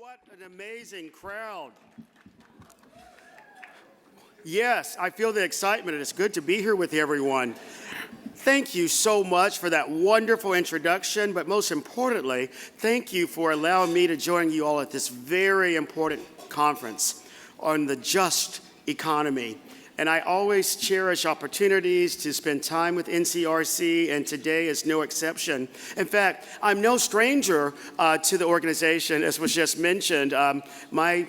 What an amazing crowd. Yes, I feel the excitement, and it's good to be here with everyone. Thank you so much for that wonderful introduction, but most importantly, thank you for allowing me to join you all at this very important conference on the just economy. And I always cherish opportunities to spend time with NCRC, and today is no exception. In fact, I'm no stranger to the organization, as was just mentioned. My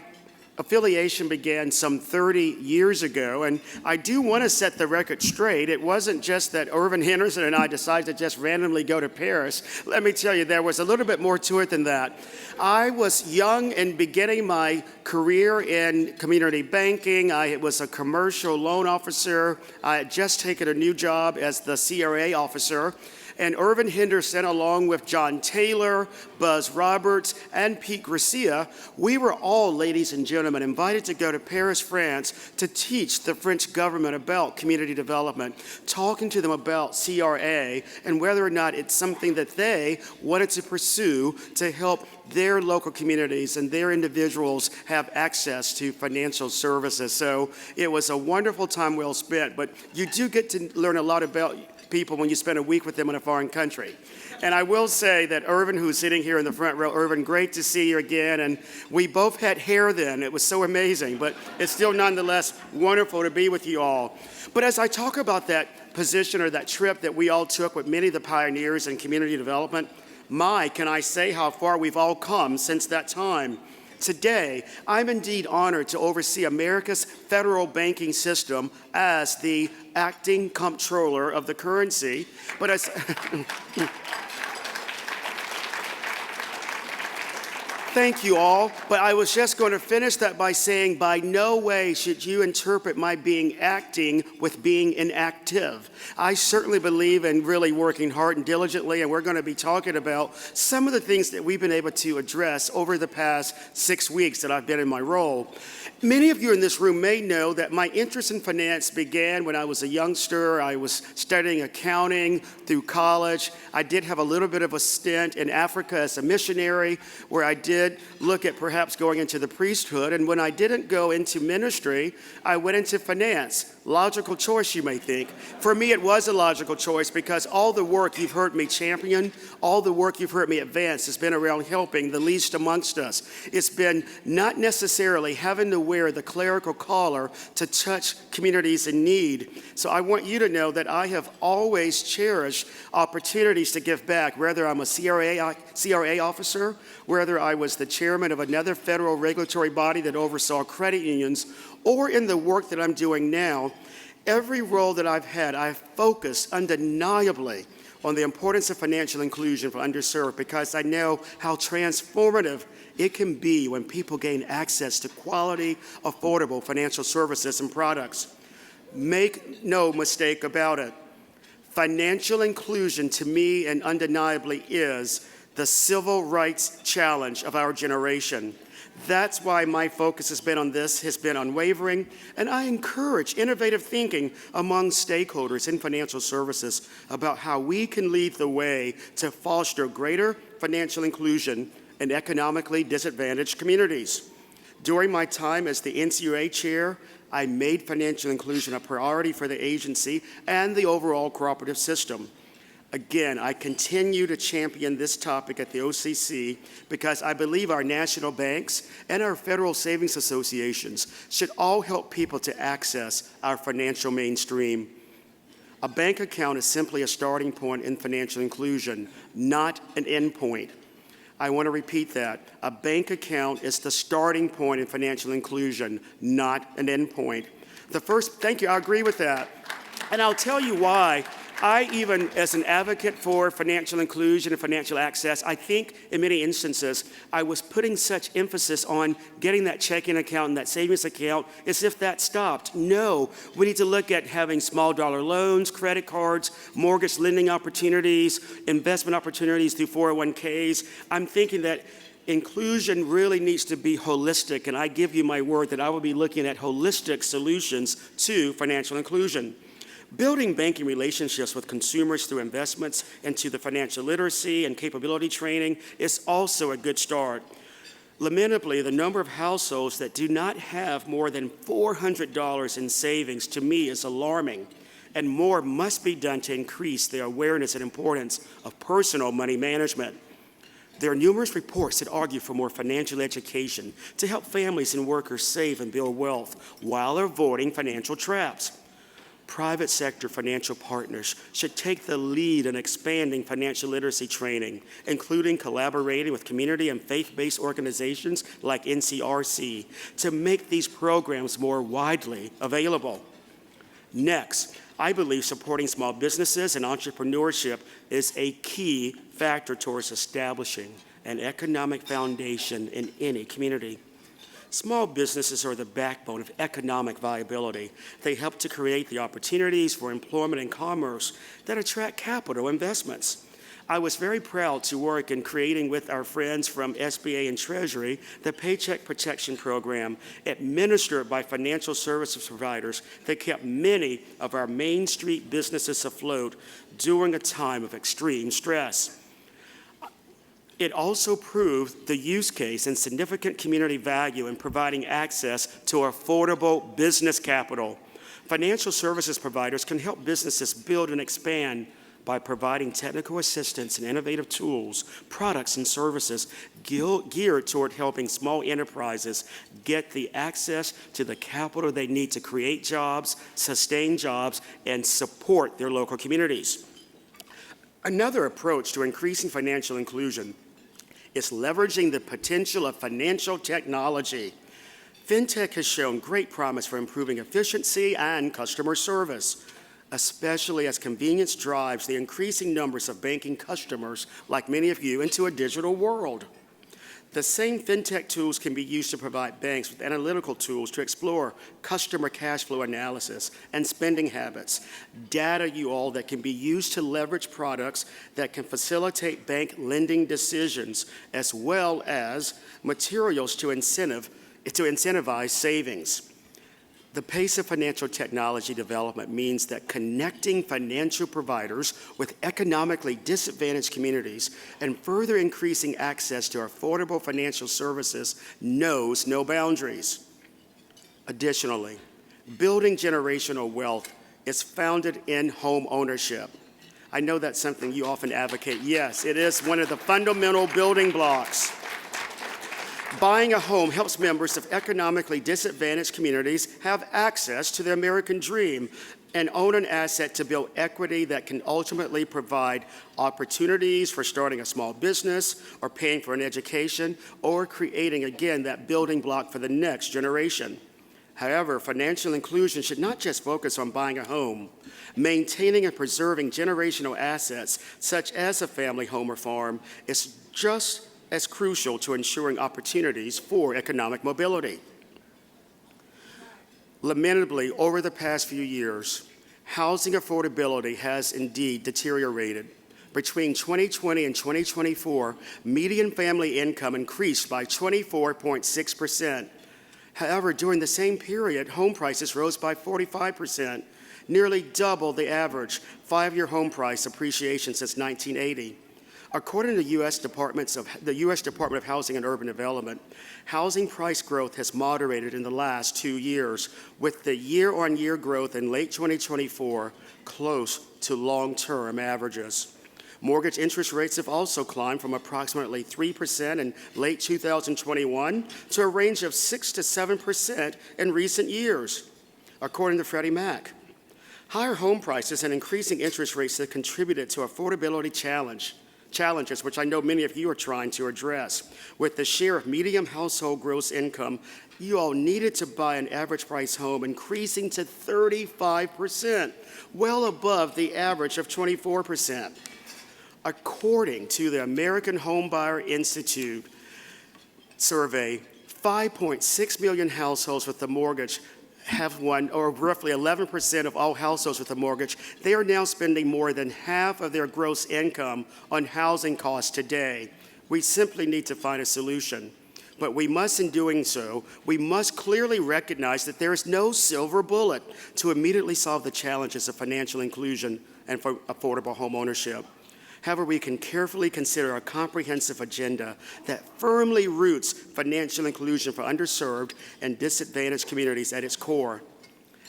affiliation began some 30 years ago, and I do want to set the record straight. It wasn't just that Irvin Henderson and I decided to just randomly go to Paris. Let me tell you, there was a little bit more to it than that. I was young and beginning my career in community banking. I was a commercial loan officer. I had just taken a new job as the CRA officer. And Irvin Henderson, along with John Taylor, Buzz Roberts, and Pete Gracia, we were all, ladies and gentlemen, invited to go to Paris, France, to teach the French government about community development, talking to them about CRA and whether or not it's something that they wanted to pursue to help their local communities and their individuals have access to financial services. So it was a wonderful time well spent, but you do get to learn a lot about people when you spend a week with them in a foreign country. And I will say that Irvin, who's sitting here in the front row, Irvin, great to see you again. And we both had hair then. It was so amazing, but it's still nonetheless wonderful to be with you all. But as I talk about that position or that trip that we all took with many of the pioneers in community development, can I say how far we've all come since that time. Today, I'm indeed honored to oversee America's federal banking system as the acting comptroller of the currency. But as Thank you all, but I was just going to finish that by saying by no way should you interpret my being acting with being inactive. I certainly believe in really working hard and diligently, and we're going to be talking about some of the things that we've been able to address over the past 6 weeks that I've been in my role. Many of you in this room may know that my interest in finance began when I was a youngster. I was studying accounting through college. I did have a little bit of a stint in Africa as a missionary, where I did look at perhaps going into the priesthood. And when I didn't go into ministry, I went into finance. Logical choice, you may think. For me, it was a logical choice because all the work you've heard me champion, all the work you've heard me advance has been around helping the least amongst us. It's been not necessarily having to wear the clerical collar to touch communities in need. So I want you to know that I have always cherished opportunities to give back, whether I'm a CRA officer, whether I was the chairman of another federal regulatory body that oversaw credit unions, or in the work that I'm doing now. Every role that I've had, I've focused undeniably on the importance of financial inclusion for underserved, because I know how transformative it can be when people gain access to quality, affordable financial services and products. Make no mistake about it. Financial inclusion, to me, and undeniably is the civil rights challenge of our generation. That's why my focus has been unwavering, and I encourage innovative thinking among stakeholders in financial services about how we can lead the way to foster greater financial inclusion in economically disadvantaged communities. During my time as the NCUA chair, I made financial inclusion a priority for the agency and the overall cooperative system. Again, I continue to champion this topic at the OCC because I believe our national banks and our federal savings associations should all help people to access our financial mainstream. A bank account is simply a starting point in financial inclusion, not an end point. I want to repeat that. A bank account is the starting point in financial inclusion, not an end point. Thank you, I agree with that. And I'll tell you why. I even, as an advocate for financial inclusion and financial access, I think in many instances, I was putting such emphasis on getting that checking account and that savings account as if that stopped. No, we need to look at having small dollar loans, credit cards, mortgage lending opportunities, investment opportunities through 401ks. I'm thinking that inclusion really needs to be holistic, and I give you my word that I will be looking at holistic solutions to financial inclusion. Building banking relationships with consumers through investments into the financial literacy and capability training is also a good start. Lamentably, the number of households that do not have more than $400 in savings to me is alarming, and more must be done to increase the awareness and importance of personal money management. There are numerous reports that argue for more financial education to help families and workers save and build wealth while avoiding financial traps. Private sector financial partners should take the lead in expanding financial literacy training, including collaborating with community and faith-based organizations like NCRC to make these programs more widely available. Next, I believe supporting small businesses and entrepreneurship is a key factor towards establishing an economic foundation in any community. Small businesses are the backbone of economic viability. They help to create the opportunities for employment and commerce that attract capital investments. I was very proud to work in creating with our friends from SBA and Treasury the Paycheck Protection Program administered by financial services providers that kept many of our Main Street businesses afloat during a time of extreme stress. It also proved the use case and significant community value in providing access to affordable business capital. Financial services providers can help businesses build and expand by providing technical assistance and innovative tools, products, and services geared toward helping small enterprises get the access to the capital they need to create jobs, sustain jobs, and support their local communities. Another approach to increasing financial inclusion is leveraging the potential of financial technology. FinTech has shown great promise for improving efficiency and customer service, especially as convenience drives the increasing numbers of banking customers, like many of you, into a digital world. The same FinTech tools can be used to provide banks with analytical tools to explore customer cash flow analysis and spending habits, data, that can be used to leverage products that can facilitate bank lending decisions, as well as materials to incentivize savings. The pace of financial technology development means that connecting financial providers with economically disadvantaged communities and further increasing access to affordable financial services knows no boundaries. Additionally, building generational wealth is founded in home ownership. I know that's something you often advocate. Yes, it is one of the fundamental building blocks. Buying a home helps members of economically disadvantaged communities have access to the American dream and own an asset to build equity that can ultimately provide opportunities for starting a small business or paying for an education or creating, again, that building block for the next generation. However, financial inclusion should not just focus on buying a home. Maintaining and preserving generational assets, such as a family home or farm, is just as crucial to ensuring opportunities for economic mobility. Lamentably, over the past few years, housing affordability has indeed deteriorated. Between 2020 and 2024, median family income increased by 24.6%. However, during the same period, home prices rose by 45%, nearly double the average five-year home price appreciation since 1980. According to the U.S. Department of Housing and Urban Development, housing price growth has moderated in the last 2 years, with the year-on-year growth in late 2024 close to long-term averages. Mortgage interest rates have also climbed from approximately 3% in late 2021 to a range of 6 to 7% in recent years, according to Freddie Mac. Higher home prices and increasing interest rates have contributed to affordability challenges, which I know many of you are trying to address. With the share of median household gross income you all needed to buy an average price home increasing to 35%, well above the average of 24%. According to the American Homebuyer Institute survey, 5.6 million households with a mortgage have one, or roughly 11% of all households with a mortgage. They are now spending more than half of their gross income on housing costs today. We simply need to find a solution. But we must, in doing so, we must clearly recognize that there is no silver bullet to immediately solve the challenges of financial inclusion and for affordable home ownership. However, we can carefully consider a comprehensive agenda that firmly roots financial inclusion for underserved and disadvantaged communities at its core.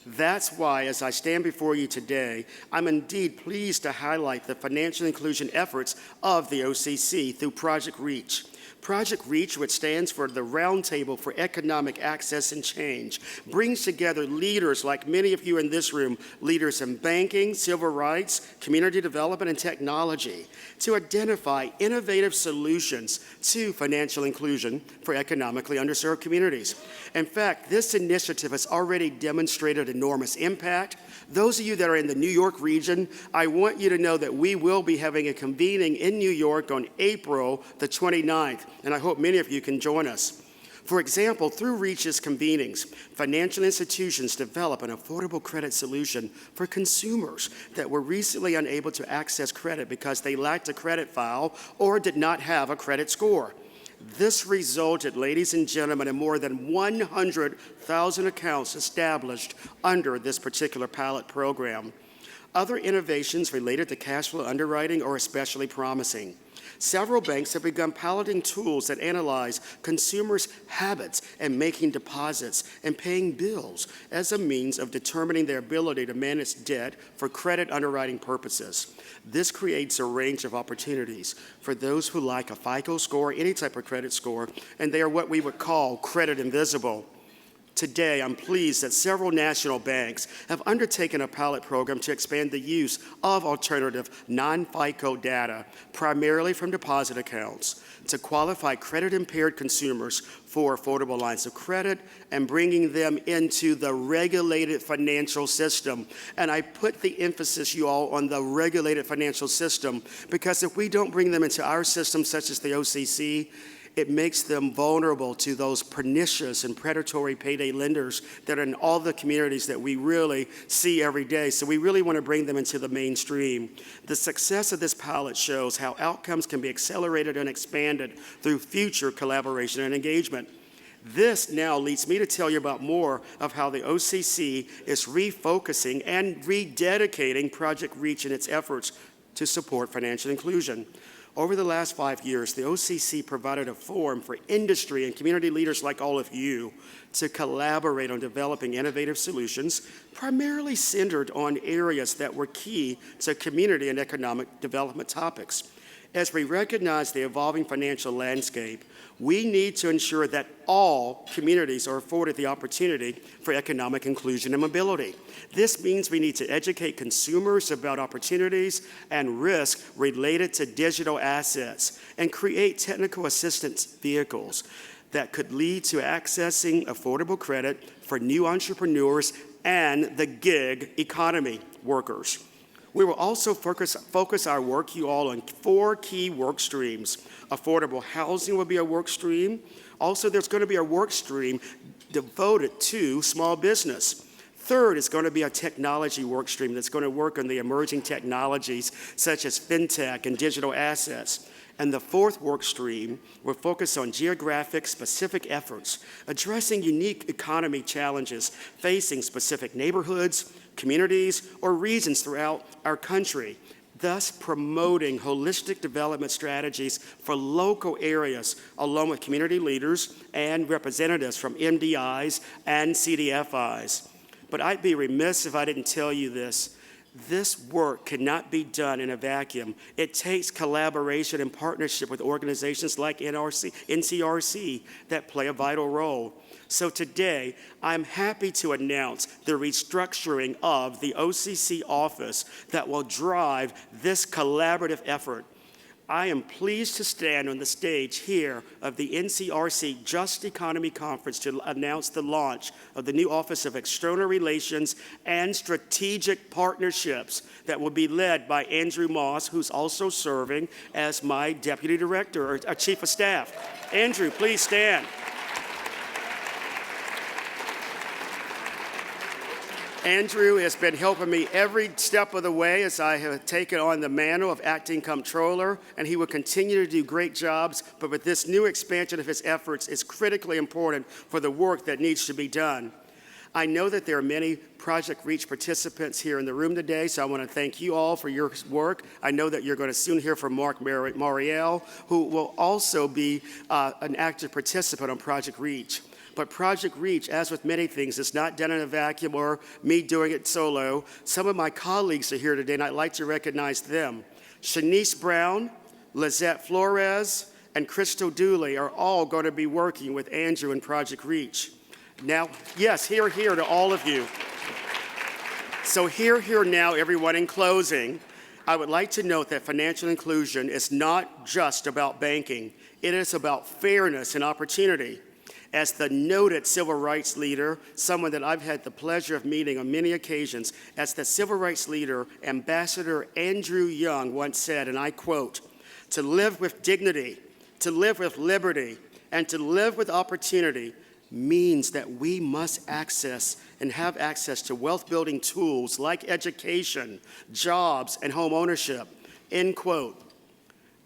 That's why, as I stand before you today, I'm indeed pleased to highlight the financial inclusion efforts of the OCC through Project REACH. Project REACH, which stands for the Roundtable for Economic Access and Change, brings together leaders like many of you in this room, leaders in banking, civil rights, community development, and technology, to identify innovative solutions to financial inclusion for economically underserved communities. In fact, this initiative has already demonstrated enormous impact. Those of you that are in the New York region, I want you to know that we will be having a convening in New York on April the 29th, and I hope many of you can join us. For example, through REACH's convenings, financial institutions develop an affordable credit solution for consumers that were recently unable to access credit because they lacked a credit file or did not have a credit score. This resulted, ladies and gentlemen, in more than 100,000 accounts established under this particular pilot program. Other innovations related to cash flow underwriting are especially promising. Several banks have begun piloting tools that analyze consumers' habits in making deposits and paying bills as a means of determining their ability to manage debt for credit underwriting purposes. This creates a range of opportunities for those who lack a FICO score, any type of credit score, and they are what we would call credit invisible. Today, I'm pleased that several national banks have undertaken a pilot program to expand the use of alternative non-FICO data, primarily from deposit accounts, to qualify credit-impaired consumers for affordable lines of credit and bringing them into the regulated financial system. And I put the emphasis, you all, on the regulated financial system because if we don't bring them into our system, such as the OCC, it makes them vulnerable to those pernicious and predatory payday lenders that are in all the communities that we really see every day. So we really want to bring them into the mainstream. The success of this pilot shows how outcomes can be accelerated and expanded through future collaboration and engagement. This now leads me to tell you about more of how the OCC is refocusing and rededicating Project REACH in its efforts to support financial inclusion. Over the last 5 years, the OCC provided a forum for industry and community leaders like all of you to collaborate on developing innovative solutions, primarily centered on areas that were key to community and economic development topics. As we recognize the evolving financial landscape, we need to ensure that all communities are afforded the opportunity for economic inclusion and mobility. This means we need to educate consumers about opportunities and risk related to digital assets and create technical assistance vehicles that could lead to accessing affordable credit for new entrepreneurs and the gig economy workers. We will also focus our work, you all, on 4 key work streams. Affordable housing will be a work stream. Also, there's going to be a work stream devoted to small business. Third is going to be a technology work stream that's going to work on the emerging technologies such as fintech and digital assets. And the fourth work stream will focus on geographic specific efforts, addressing unique economy challenges facing specific neighborhoods, communities, or regions throughout our country, thus promoting holistic development strategies for local areas, along with community leaders and representatives from MDIs and CDFIs. But I'd be remiss if I didn't tell you this. This work cannot be done in a vacuum. It takes collaboration and partnership with organizations like NCRC that play a vital role. So today, I'm happy to announce the restructuring of the OCC office that will drive this collaborative effort. I am pleased to stand on the stage here of the NCRC Just Economy Conference to announce the launch of the new Office of External Relations and Strategic Partnerships that will be led by Andrew Moss, who's also serving as my Deputy Director or Chief of Staff. Andrew, please stand. Andrew has been helping me every step of the way as I have taken on the mantle of acting comptroller, and he will continue to do great jobs, but with this new expansion of his efforts, it's critically important for the work that needs to be done. I know that there are many Project Reach participants here in the room today, so I want to thank you all for your work. I know that you're going to soon hear from Mark Moriel, who will also be an active participant on Project Reach. But Project Reach, as with many things, is not done in a vacuum or me doing it solo. Some of my colleagues are here today, and I'd like to recognize them. Shanice Brown, Lizette Flores, and Crystal Dooley are all going to be working with Andrew in Project Reach. Now, yes, hear to all of you. So hear now, everyone. In closing, I would like to note that financial inclusion is not just about banking. It is about fairness and opportunity. As the noted civil rights leader, someone that I've had the pleasure of meeting on many occasions, as the civil rights leader, Ambassador Andrew Young once said, and I quote, "To live with dignity, to live with liberty, and to live with opportunity means that we must access and have access to wealth-building tools like education, jobs, and home ownership," end quote.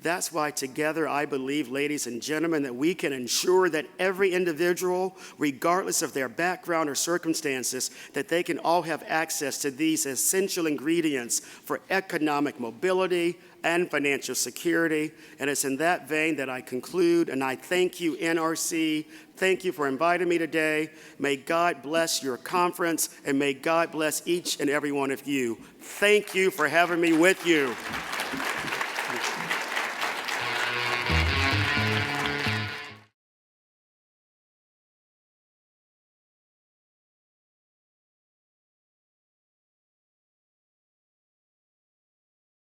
That's why together I believe, ladies and gentlemen, that we can ensure that every individual, regardless of their background or circumstances, that they can all have access to these essential ingredients for economic mobility and financial security. And it's in that vein that I conclude, and I thank you, NRC. Thank you for inviting me today. May God bless your conference, and may God bless each and every one of you. Thank you for having me with you.